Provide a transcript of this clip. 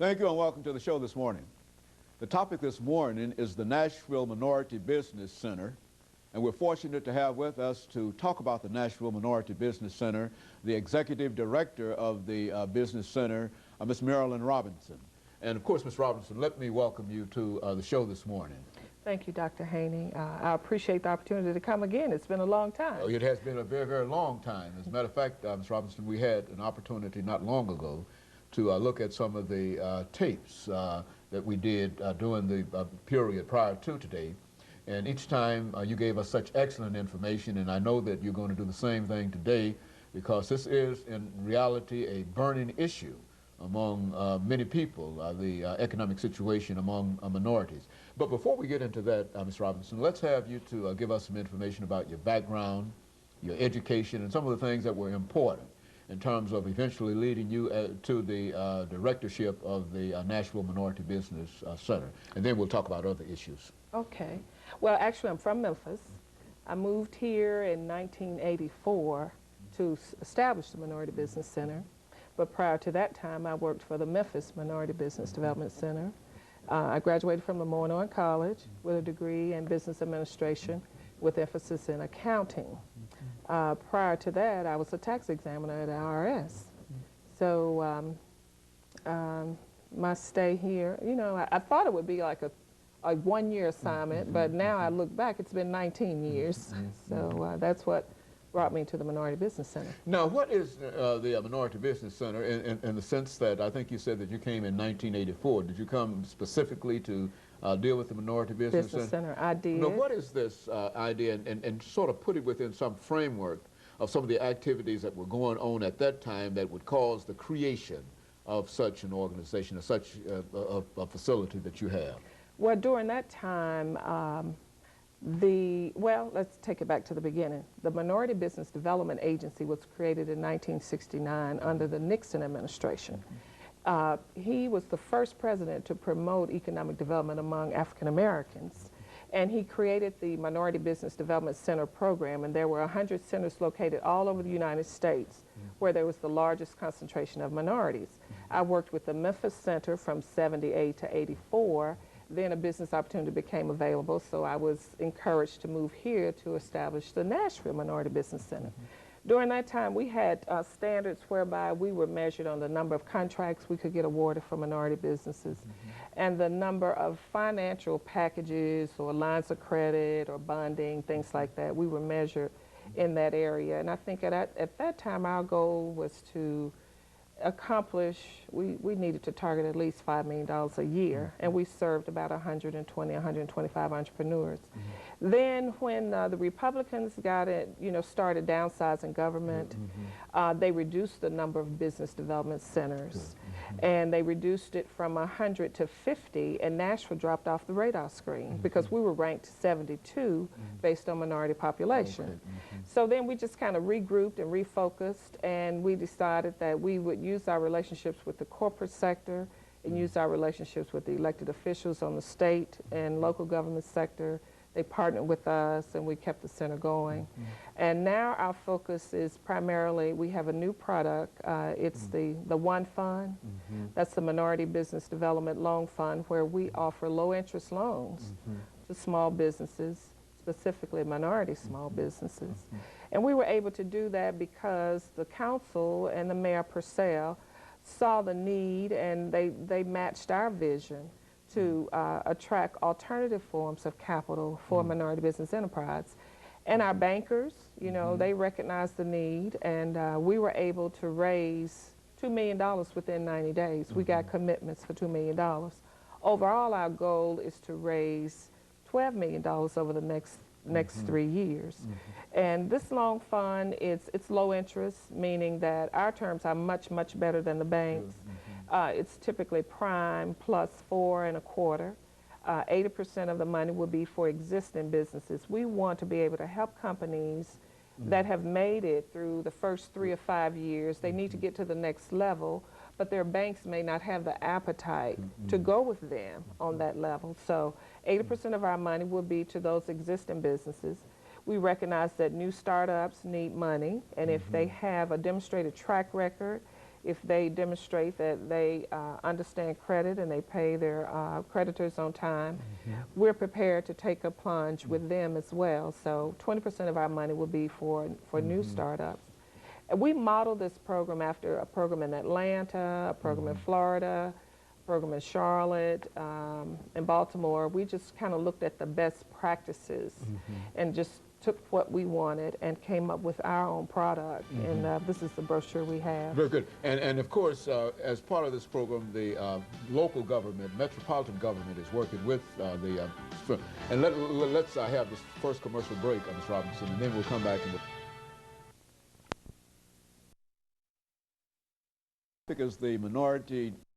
Thank you and welcome to the show this morning. The topic this morning is the Nashville Minority Business Center, and we're fortunate to have with us to talk about the Nashville Minority Business Center the Executive Director of the Business Center, Ms. Marilyn Robinson. And of course, Ms. Robinson, let me welcome you to the show this morning. Thank you, Dr. Haney. I appreciate the opportunity to come again. It's been a long time. Oh, it has been a very, very long time. As a matter of fact, Ms. Robinson, we had an opportunity not long ago to look at some of the tapes that we did during the period prior to today. And each time you gave us such excellent information, and I know that you're going to do the same thing today, because this is in reality a burning issue among many people, the economic situation among minorities. But before we get into that, Ms. Robinson, let's have you to give us some information about your background, your education, and some of the things that were important in terms of eventually leading you to the directorship of the Nashville Minority Business Center. And then we'll talk about other issues. Okay. Well, actually, I'm from Memphis. I moved here in 1984 to establish the Minority Business Center. But prior to that time, I worked for the Memphis Minority Business Development Center. I graduated from Lemoyne College with a degree in business administration with emphasis in accounting. Prior to that, I was a tax examiner at the IRS. So my stay here, you know, I thought it would be like a one-year assignment, but now I look back, it's been 19 years. So that's what brought me to the Minority Business Center. Now, what is the Minority Business Center in the sense that I think you said that you came in 1984. Did you come specifically to deal with the Minority Business Center? I did. Now, what is this idea, and sort of put it within some framework of some of the activities that were going on at that time that would cause the creation of such an organization, or such a facility that you have? Well, during that time, let's take it back to the beginning. The Minority Business Development Agency was created in 1969 under the Nixon administration. He was the first president to promote economic development among African Americans, and he created the Minority Business Development Center program, and there were 100 centers located all over the United States where there was the largest concentration of minorities. I worked with the Memphis Center from 78 to 84. Then a business opportunity became available, so I was encouraged to move here to establish the Nashville Minority Business Center. During that time, we had standards whereby we were measured on the number of contracts we could get awarded for minority businesses and the number of financial packages or lines of credit or bonding, things like that. We were measured in that area. And I think at that time, our goal was to accomplish, we needed to target at least $5 million a year, and we served about 120, 125 entrepreneurs. Then when the Republicans got it, started downsizing government, they reduced the number of business development centers, and they reduced it from 100 to 50, and Nashville dropped off the radar screen because we were ranked 72 based on minority population. So then we just kind of regrouped and refocused, and we decided that we would use our relationships with the corporate sector and use our relationships with the elected officials on the state and local government sector. They partnered with us, and we kept the center going. And now our focus is primarily, we have a new product. It's the One Fund. That's the Minority Business Development Loan Fund, where we offer low-interest loans to small businesses, specifically minority small businesses. And we were able to do that because the council and the mayor Purcell saw the need, and they matched our vision to attract alternative forms of capital for minority business enterprise. And our bankers, they recognized the need, and we were able to raise $2 million within 90 days. We got commitments for $2 million. Overall, our goal is to raise $12 million over the next 3 years. And this loan fund, it's low interest, meaning that our terms are much, much better than the banks. It's typically prime plus 4 1/4. 80% of the money will be for existing businesses. We want to be able to help companies that have made it through the first 3 or 5 years. They need to get to the next level, but their banks may not have the appetite to go with them on that level. So 80% of our money will be to those existing businesses. We recognize that new startups need money, and if they have a demonstrated track record if they demonstrate that they understand credit and they pay their creditors on time, we're prepared to take a plunge with them as well. So 20% of our money will be for new startups. And we model this program after a program in Atlanta, a program in Florida, a program in Charlotte, in Baltimore. We just kind of looked at the best practices and just took what we wanted and came up with our own product. And this is the brochure we have. Very good. And of course, as part of this program, the local government, metropolitan government, is working with the and let's have this first commercial break, Ms. Robinson, and then we'll come back and because the minority